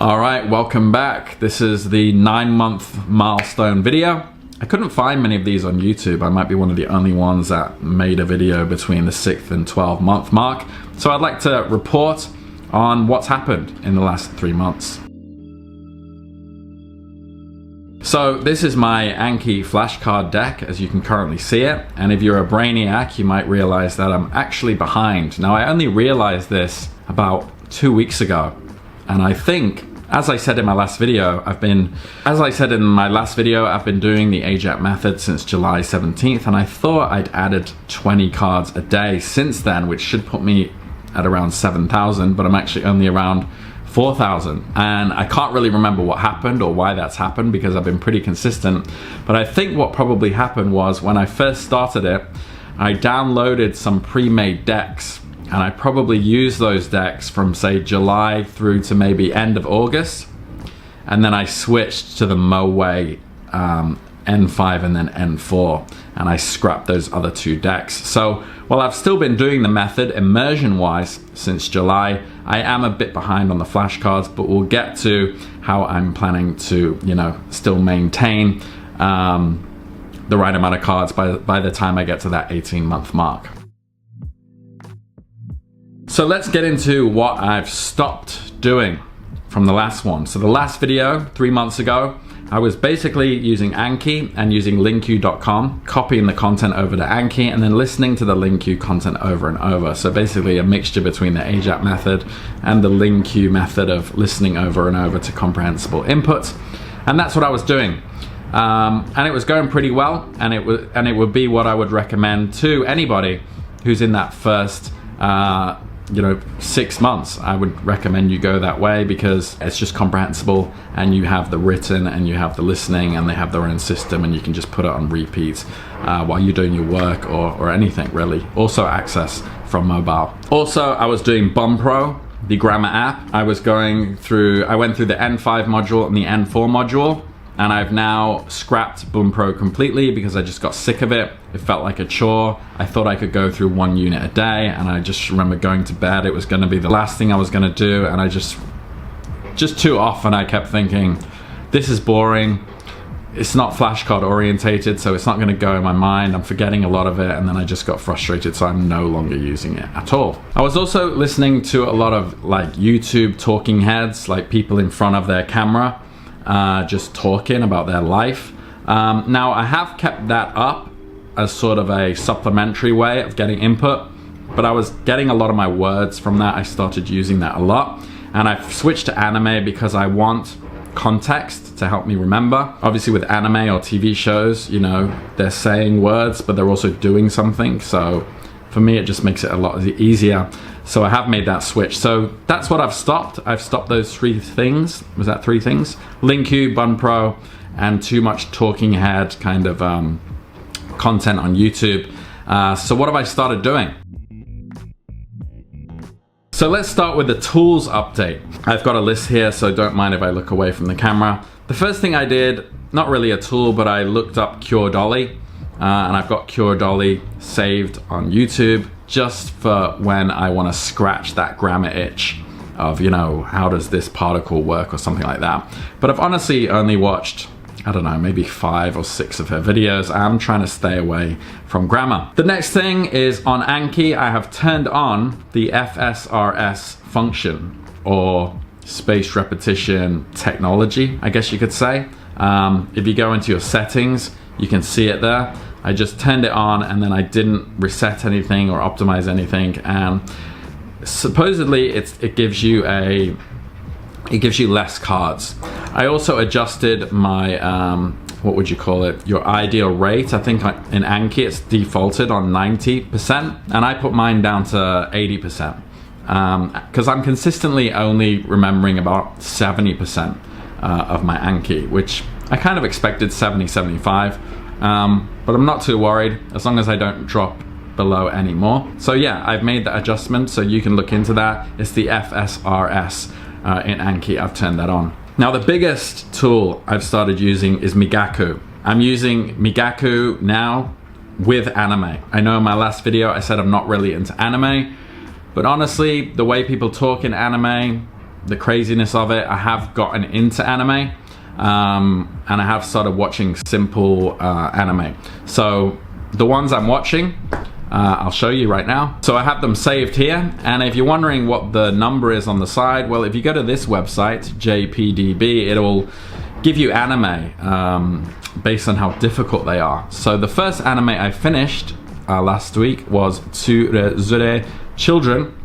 Alright, welcome back. This is the 9-month milestone video. I couldn't find many of these on YouTube. I might be one of the only ones that made a video between the 6th and 12-month mark. So I'd like to report on what's happened in the last 3 months. So this is my Anki flashcard deck, as you can currently see it. And if you're a brainiac, you might realize that I'm actually behind. Now, I only realized this about 2 weeks ago. And I think, as I said in my last video, I've been doing the AJATT method since July 17th, and I thought I'd added 20 cards a day since then, which should put me at around 7,000, but I'm actually only around 4,000. And I can't really remember what happened or why that's happened because I've been pretty consistent. But I think what probably happened was when I first started it, I downloaded some pre-made decks. And I probably used those decks from, say, July through to maybe end of August. And then I switched to the Moe N5 and then N4. And I scrapped those other 2 decks. So while I've still been doing the method immersion-wise since July, I am a bit behind on the flashcards, but we'll get to how I'm planning to, still maintain the right amount of cards by the time I get to that 18-month mark. So let's get into what I've stopped doing from the last one. So the last video, 3 months ago, I was basically using Anki and using linkU.com, copying the content over to Anki and then listening to the linkU content over and over. So basically a mixture between the AJATT method and the linkU method of listening over and over to comprehensible inputs. And that's what I was doing. And it was going pretty well, and it would be what I would recommend to anybody who's in that first 6 months. I would recommend you go that way because it's just comprehensible and you have the written and you have the listening and they have their own system and you can just put it on repeat while you're doing your work or anything really. Also access from mobile. Also, I was doing BumPro, the grammar app. I went through the N5 module and the N4 module. And I've now scrapped BumPro completely because I just got sick of it. It felt like a chore. I thought I could go through 1 unit a day, and I just remember going to bed. It was gonna be the last thing I was gonna do, and I just too often I kept thinking, this is boring. It's not flashcard orientated, so it's not gonna go in my mind. I'm forgetting a lot of it, and then I just got frustrated, so I'm no longer using it at all. I was also listening to a lot of like YouTube talking heads, like people in front of their camera, just talking about their life. Now I have kept that up as sort of a supplementary way of getting input, but I was getting a lot of my words from that. I started using that a lot, and I've switched to anime because I want context to help me remember. Obviously with anime or TV shows, they're saying words, but they're also doing something. So for me, it just makes it a lot easier. So I have made that switch. So that's what I've stopped. I've stopped those 3 things. Was that 3 things? linkU, BumPro, and too much talking head kind of content on YouTube. So what have I started doing? So let's start with the tools update. I've got a list here, so don't mind if I look away from the camera. The first thing I did, not really a tool, but I looked up Cure Dolly. And I've got Cure Dolly saved on YouTube just for when I want to scratch that grammar itch of, how does this particle work or something like that. But I've honestly only watched, I don't know, maybe 5 or 6 of her videos. I'm trying to stay away from grammar. The next thing is on Anki, I have turned on the FSRS function, or spaced repetition technology, I guess you could say. If you go into your settings, you can see it there. I just turned it on and then I didn't reset anything or optimize anything, and supposedly it gives you less cards. I also adjusted my what would you call it, your ideal rate. I think in Anki it's defaulted on 90%, and I put mine down to 80% because I'm consistently only remembering about 70% of my Anki, which I kind of expected 70-75. But I'm not too worried as long as I don't drop below anymore. So yeah, I've made that adjustment, so you can look into that. It's the FSRS in Anki. I've turned that on. Now the biggest tool I've started using is Migaku. I'm using Migaku now with anime. I know in my last video I said I'm not really into anime, but honestly, the way people talk in anime, the craziness of it, I have gotten into anime, and I have started watching simple anime. So the ones I'm watching, I'll show you right now. So I have them saved here, and if you're wondering what the number is on the side, well, if you go to this website, JPDB, it'll give you anime based on how difficult they are. So the first anime I finished last week was Tsurezure Children,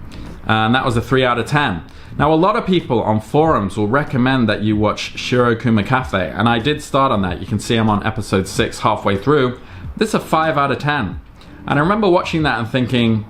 and that was a 3 out of 10. Now, a lot of people on forums will recommend that you watch Shirokuma Cafe, and I did start on that. You can see I'm on episode 6 halfway through. This is a 5 out of 10. And I remember watching that and thinking,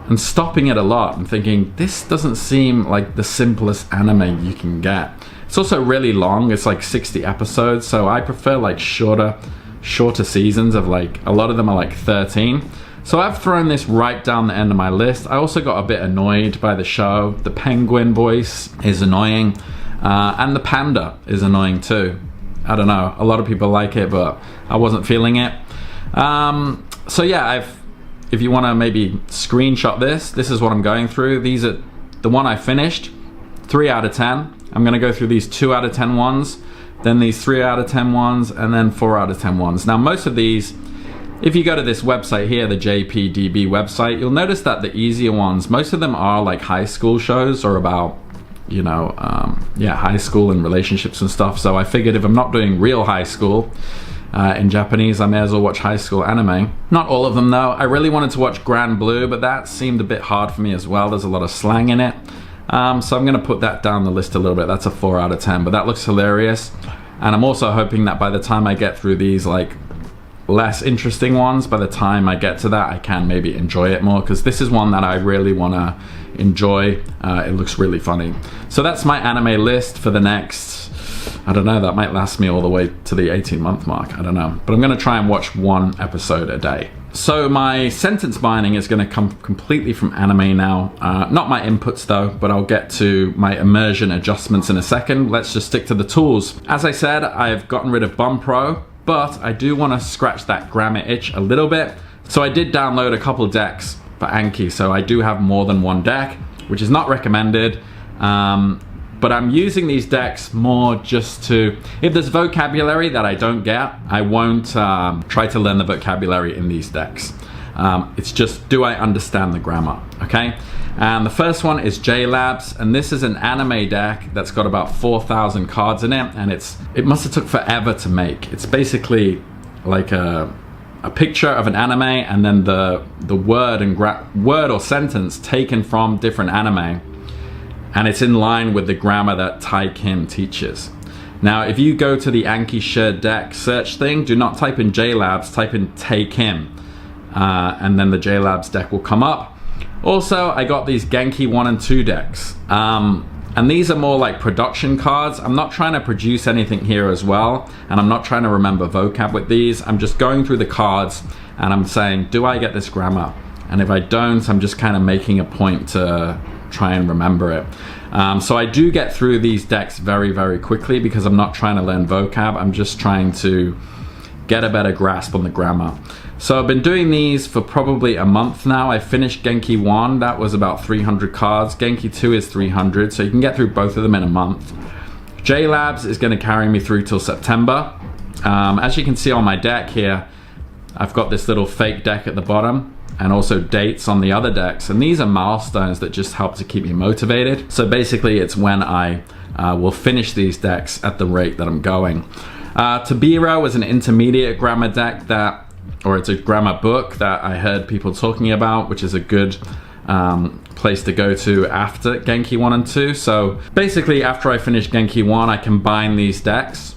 and stopping it a lot and thinking, this doesn't seem like the simplest anime you can get. It's also really long. It's like 60 episodes, so I prefer like shorter seasons of like, a lot of them are like 13. So I've thrown this right down the end of my list. I also got a bit annoyed by the show. The penguin voice is annoying, and the panda is annoying too. I don't know, a lot of people like it, but I wasn't feeling it. So yeah, if you want to maybe screenshot this is what I'm going through. These are the one I finished, 3 out of 10. I'm going to go through these 2 out of 10 ones, then these 3 out of 10 ones, and then 4 out of 10 ones. Now, most of these, if you go to this website here, the JPDB website, you'll notice that the easier ones, most of them are like high school shows or about, you know, high school and relationships and stuff. So I figured if I'm not doing real high school in Japanese, I may as well watch high school anime. Not all of them though. I really wanted to watch Grand Blue, but that seemed a bit hard for me as well. There's a lot of slang in it. So I'm going to put that down the list a little bit. That's a 4 out of 10, but that looks hilarious. And I'm also hoping that by the time I get through these like less interesting ones, by the time I get to that, I can maybe enjoy it more, because this is one that I really want to enjoy. It looks really funny. So that's my anime list for the next, I don't know, that might last me all the way to the 18-month mark, I don't know, but I'm going to try and watch 1 episode a day. So my sentence binding is going to come completely from anime now. Not my inputs though, but I'll get to my immersion adjustments in a second. Let's just stick to the tools. As I said, I've gotten rid of Bum Pro, but I do want to scratch that grammar itch a little bit. So I did download a couple decks for Anki, so I do have more than one deck, which is not recommended. But I'm using these decks more just to, if there's vocabulary that I don't get, I won't try to learn the vocabulary in these decks. It's just, do I understand the grammar, okay? And the first one is JLabs, and this is an anime deck that's got about 4,000 cards in it, and it must have took forever to make. It's basically like a picture of an anime and then the word or sentence taken from different anime, and it's in line with the grammar that Tai Kim teaches. Now, if you go to the Anki shared deck search thing, do not type in JLabs, type in Tai Kim, and then the JLabs deck will come up. Also, I got these Genki 1 and 2 decks, and these are more like production cards. I'm not trying to produce anything here as well, and I'm not trying to remember vocab with these. I'm just going through the cards and I'm saying, do I get this grammar? And if I don't, I'm just kind of making a point to try and remember it. So I do get through these decks very, very quickly because I'm not trying to learn vocab. I'm just trying to get a better grasp on the grammar. So I've been doing these for probably a month now. I finished Genki 1, that was about 300 cards. Genki 2 is 300, so you can get through both of them in a month. JLabs is going to carry me through till September. As you can see on my deck here, I've got this little fake deck at the bottom, and also dates on the other decks, and these are milestones that just help to keep me motivated. So basically it's when I will finish these decks at the rate that I'm going. Tabiro was an intermediate grammar deck or it's a grammar book that I heard people talking about, which is a good place to go to after Genki 1 and 2. So basically after I finish Genki 1, I combine these decks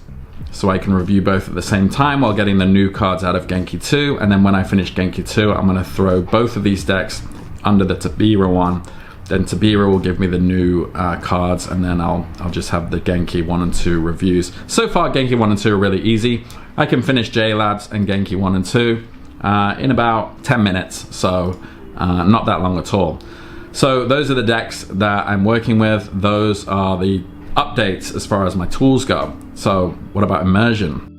so I can review both at the same time while getting the new cards out of Genki 2. And then when I finish Genki 2, I'm going to throw both of these decks under the Tabiro one. Then Tabiro will give me the new cards, and then I'll just have the Genki 1 and 2 reviews. So far, Genki 1 and 2 are really easy. I can finish JLabs and Genki 1 and 2 in about 10 minutes, so not that long at all. So those are the decks that I'm working with. Those are the updates as far as my tools go. So what about Immersion?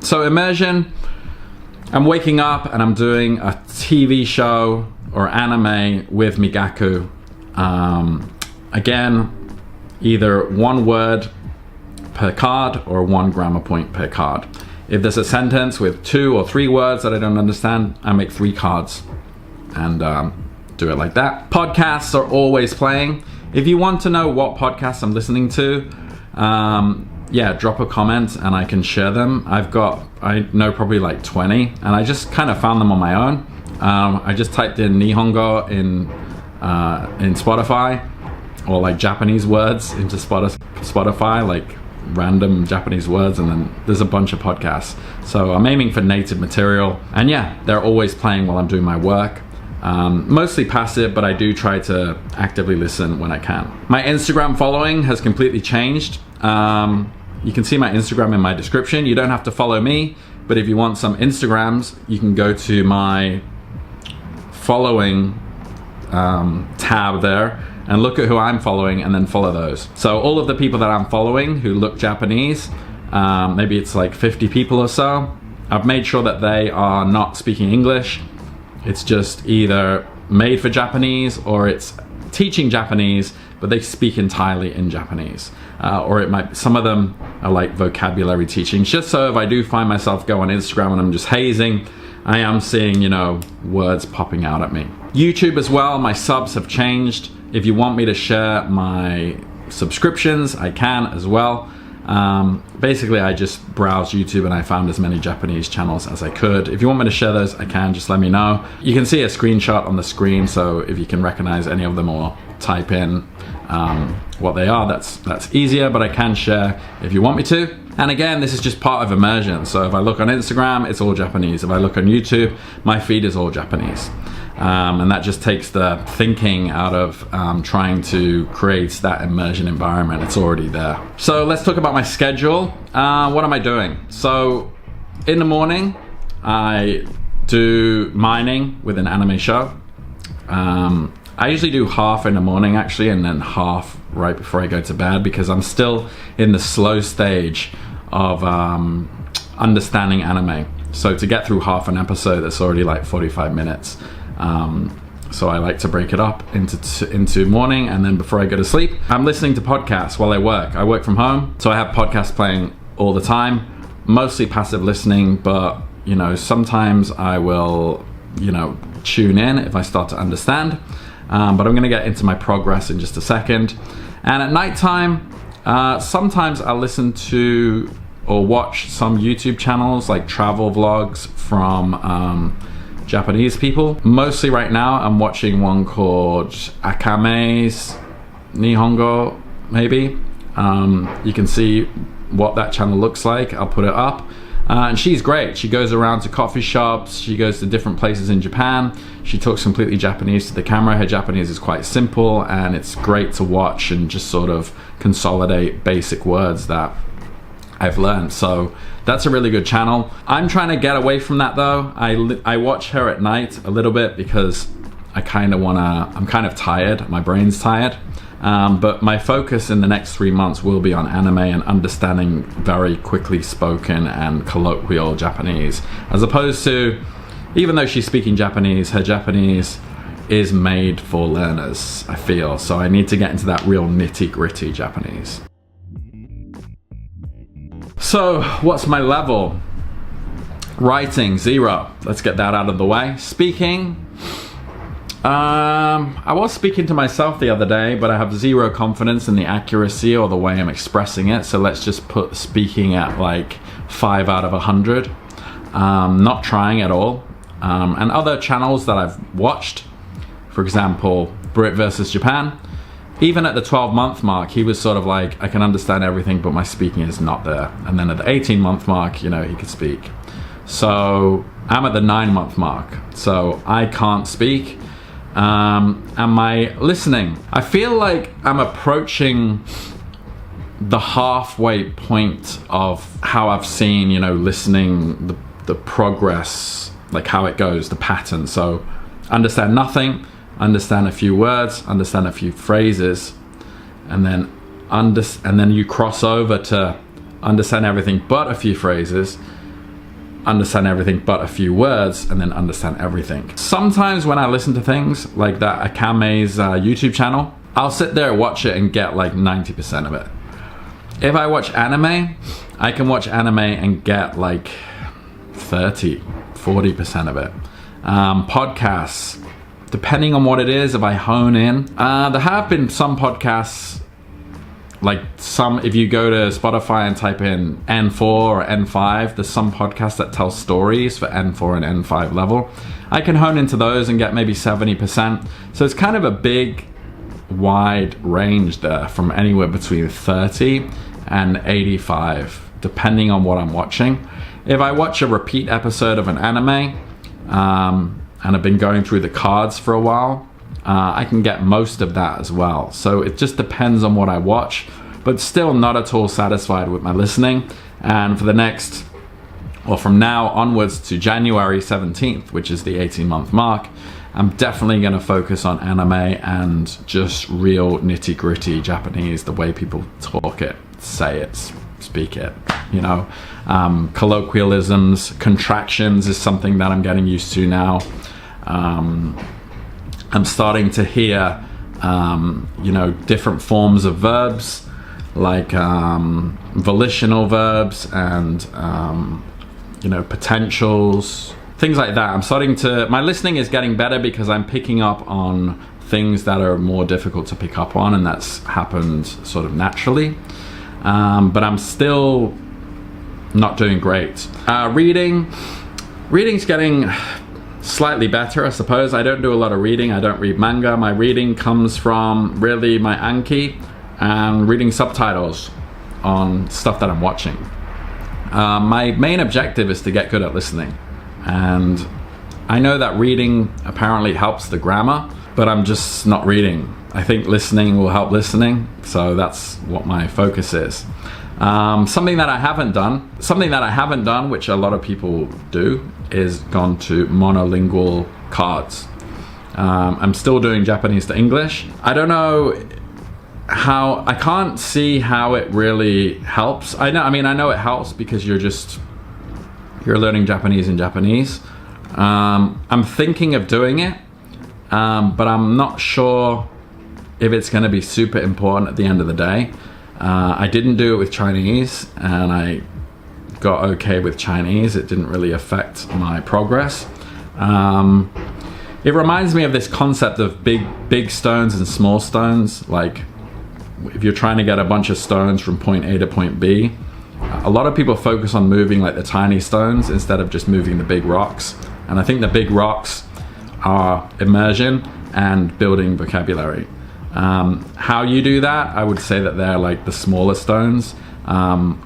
So Immersion, I'm waking up and I'm doing a TV show or anime with Migaku, Again, either 1 word per card or 1 grammar point per card. If there's a sentence with 2 or 3 words that I don't understand, I make 3 cards and do it like that. Podcasts are always playing. If you want to know what podcasts I'm listening to, yeah, drop a comment and I can share them. I know probably like 20, and I just kind of found them on my own. I just typed in Nihongo in Spotify, or like Japanese words into Spotify, like random Japanese words, and then there's a bunch of podcasts. So I'm aiming for native material, and yeah, they're always playing while I'm doing my work. Mostly passive, but I do try to actively listen when I can. My Instagram following has completely changed. You can see my Instagram in my description. You don't have to follow me, but if you want some Instagrams, you can go to my following tab there and look at who I'm following and then follow those. So all of the people that I'm following who look Japanese, maybe it's like 50 people or so, I've made sure that they are not speaking English. It's just either made for Japanese or it's teaching Japanese, but they speak entirely in Japanese. Or it might, some of them are like vocabulary teaching, just so if I do find myself go on Instagram and I'm just hazing, I am seeing, you know, words popping out at me. YouTube as well, my subs have changed. If you want me to share my subscriptions, I can as well. Basically, I just browsed YouTube and I found as many Japanese channels as I could. If you want me to share those, I can, just let me know. You can see a screenshot on the screen, so if you can recognize any of them or type in what they are, that's easier, but I can share if you want me to. And again, this is just part of immersion. So if I look on Instagram, it's all Japanese. If I look on YouTube, my feed is all Japanese. And that just takes the thinking out of trying to create that immersion environment. It's already there. So let's talk about my schedule. What am I doing? So in the morning, I do mining with an anime show. I usually do half in the morning actually, and then half right before I go to bed, because I'm still in the slow stage of understanding anime. So to get through half an episode, that's already like 45 minutes. So I like to break it up into morning, and then before I go to sleep, I'm listening to podcasts while I work. I work from home, so I have podcasts playing all the time, mostly passive listening, but you know, sometimes I will, you know, tune in if I start to understand. But I'm gonna get into my progress in just a second. And at nighttime, sometimes I'll listen to or watch some YouTube channels like travel vlogs from Japanese people. Mostly right now I'm watching one called Akame's Nihongo, maybe. You can see what that channel looks like. I'll put it up. And she's great. She goes around to coffee shops, she goes to different places in Japan. She talks completely Japanese to the camera. Her Japanese is quite simple, and it's great to watch and just sort of consolidate basic words that I've learned. So that's a really good channel. I'm trying to get away from that though. I watch her at night a little bit because I'm kind of tired, my brain's tired. But my focus in the next 3 months will be on anime and understanding very quickly spoken and colloquial Japanese, as opposed to, even though she's speaking Japanese, her Japanese is made for learners, I feel. So I need to get into that real nitty-gritty Japanese. So what's my level? Writing, 0. Let's get that out of the way. Speaking, I was speaking to myself the other day, but I have 0 confidence in the accuracy or the way I'm expressing it. So let's just put speaking at like 5 out of 100. Not trying at all. And other channels that I've watched, for example, Brit versus Japan, even at the 12-month mark, he was sort of like, I can understand everything, but my speaking is not there. And then at the 18-month mark, you know, he could speak. So I'm at the 9-month mark, so I can't speak. And my listening, I feel like I'm approaching the halfway point of how I've seen, you know, listening, the progress, like how it goes, the pattern. So understand nothing, understand a few words, understand a few phrases, and then you cross over to understand everything but a few phrases, understand everything but a few words and then understand everything. Sometimes when I listen to things like that Akame's YouTube channel, I'll sit there and watch it and get like 90% of it. If I watch anime, I can watch anime and get like 30-40% of it. Podcasts, depending on what it is, if I hone in, there have been some podcasts, like if you go to Spotify and type in N4 or N5, there's some podcasts that tell stories for N4 and N5 level. I can hone into those and get maybe 70%. So it's kind of a big, wide range there, from anywhere between 30 and 85, depending on what I'm watching. If I watch a repeat episode of an anime, and I've been going through the cards for a while, I can get most of that as well. So it just depends on what I watch, but still not at all satisfied with my listening. And for the next, or from now onwards to January 17th, which is the 18-month mark, I'm definitely going to focus on anime and just real nitty-gritty Japanese, the way people talk it, say it, speak it, you know. Colloquialisms, contractions is something that I'm getting used to now. I'm starting to hear, you know, different forms of verbs, like volitional verbs and, you know, potentials, things like that. I'm starting to, my listening is getting better because I'm picking up on things that are more difficult to pick up on, and that's happened sort of naturally. But I'm still not doing great. Reading's getting slightly better, I suppose. I don't do a lot of reading. I don't read manga. My reading comes from really my Anki and reading subtitles on stuff that I'm watching. My main objective is to get good at listening, and I know that reading apparently helps the grammar, but I'm just not reading. I think listening will help listening, so that's what my focus is. Something that I haven't done, which a lot of people do, is gone to monolingual cards. I'm still doing Japanese to English. I don't know how, I can't see how it really helps. I know it helps because you're learning Japanese in Japanese. I'm thinking of doing it, but I'm not sure if it's going to be super important at the end of the day. I didn't do it with Chinese, and I got okay with Chinese. It didn't really affect my progress. It reminds me of this concept of big stones and small stones. Like, if you're trying to get a bunch of stones from point A to point B, a lot of people focus on moving like the tiny stones instead of just moving the big rocks. And I think the big rocks are immersion and building vocabulary. How you do that, I would say that they're like the smaller stones. Now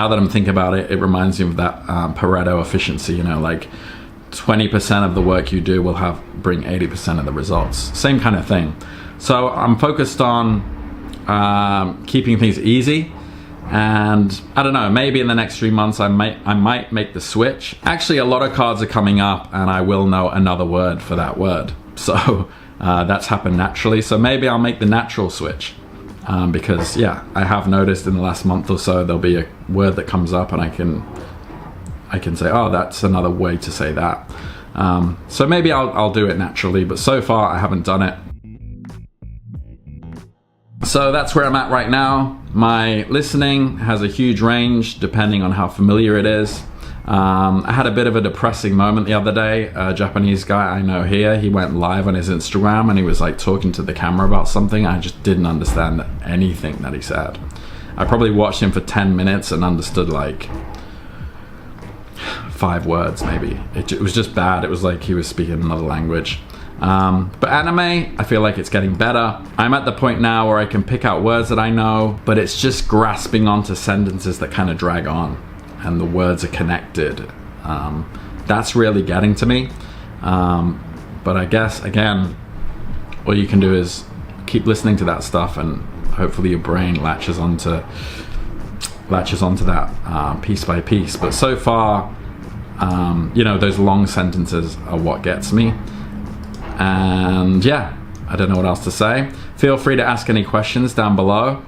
that I'm thinking about it, it reminds me of that Pareto efficiency, you know, like 20% of the work you do will bring 80% of the results. Same kind of thing. So I'm focused on keeping things easy, and I don't know, maybe in the next 3 months I might make the switch. Actually, a lot of cards are coming up and I will know another word for that word. So that's happened naturally. So maybe I'll make the natural switch. Because yeah, I have noticed in the last month or so there'll be a word that comes up and I can say, oh, that's another way to say that. So maybe I'll do it naturally, but so far I haven't done it. So that's where I'm at right now. My listening has a huge range depending on how familiar it is. I had a bit of a depressing moment the other day. A Japanese guy I know here, he went live on his Instagram and he was like talking to the camera about something. I just didn't understand anything that he said. I probably watched him for 10 minutes and understood like 5 words maybe. It was just bad. It was like he was speaking another language. But anime, I feel like it's getting better. I'm at the point now where I can pick out words that I know, but it's just grasping onto sentences that kind of drag on and the words are connected. That's really getting to me. But I guess, again, all you can do is keep listening to that stuff and hopefully your brain latches onto that piece by piece. But so far, you know, those long sentences are what gets me. And yeah, I don't know what else to say. Feel free to ask any questions down below.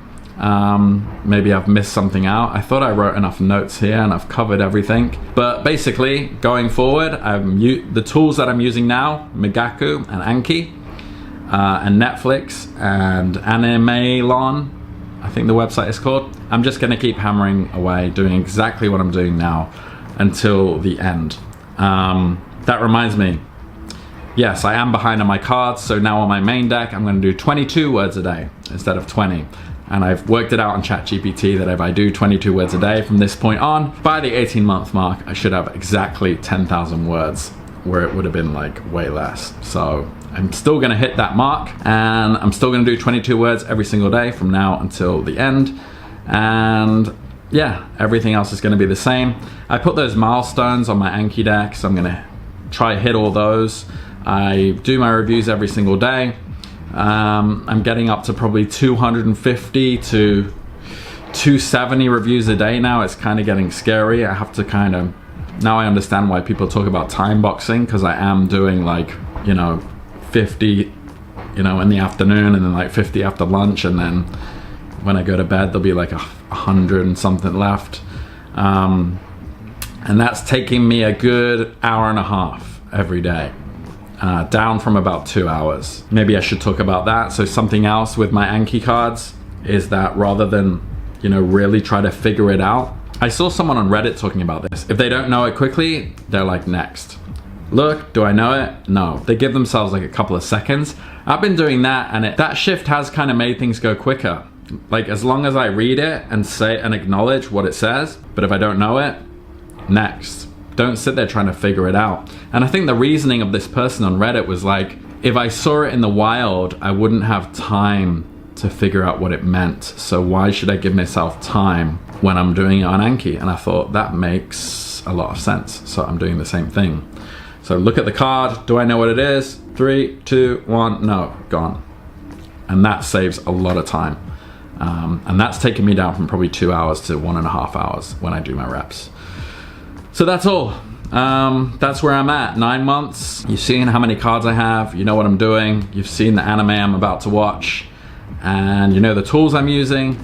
Maybe I've missed something out. I thought I wrote enough notes here and I've covered everything. But basically, going forward, the tools that I'm using now, Migaku and Anki, and Netflix and Animelon, I think the website is called. I'm just gonna keep hammering away, doing exactly what I'm doing now until the end. That reminds me, yes, I am behind on my cards, so now on my main deck, I'm gonna do 22 words a day instead of 20. And I've worked it out on ChatGPT that if I do 22 words a day from this point on, by the 18-month mark, I should have exactly 10,000 words, where it would have been like way less. So I'm still gonna hit that mark, and I'm still gonna do 22 words every single day from now until the end. And yeah, everything else is gonna be the same. I put those milestones on my Anki deck, so I'm gonna try to hit all those. I do my reviews every single day. I'm getting up to probably 250 to 270 reviews a day now. It's kind of getting scary. I have to now I understand why people talk about time boxing, because I am doing like, 50, in the afternoon, and then like 50 after lunch, and then when I go to bed, there'll be like 100 and something left. And that's taking me a good hour and a half every day. Down from about 2 hours. Maybe I should talk about that. So something else with my Anki cards is that rather than, really try to figure it out, I saw someone on Reddit talking about this. If they don't know it quickly, they're like, next. Look, do I know it? No. They give themselves like a couple of seconds. I've been doing that, and that shift has kind of made things go quicker. Like, as long as I read it and say and acknowledge what it says, but if I don't know it, next. Don't sit there trying to figure it out. And I think the reasoning of this person on Reddit was like, if I saw it in the wild, I wouldn't have time to figure out what it meant. So why should I give myself time when I'm doing it on Anki? And I thought that makes a lot of sense. So I'm doing the same thing. So look at the card. Do I know what it is? 3, 2, 1, no, gone. And that saves a lot of time. And that's taken me down from probably 2 hours to 1.5 hours when I do my reps. So that's all. That's where I'm at. 9 months. You've seen how many cards I have. You know what I'm doing. You've seen the anime I'm about to watch. And you know the tools I'm using.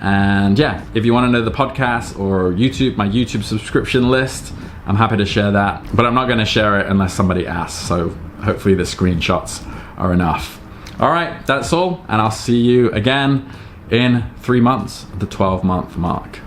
And yeah, if you want to know the podcast or YouTube, my YouTube subscription list, I'm happy to share that. But I'm not going to share it unless somebody asks. So hopefully the screenshots are enough. All right, that's all. And I'll see you again in 3 months, the 12-month mark.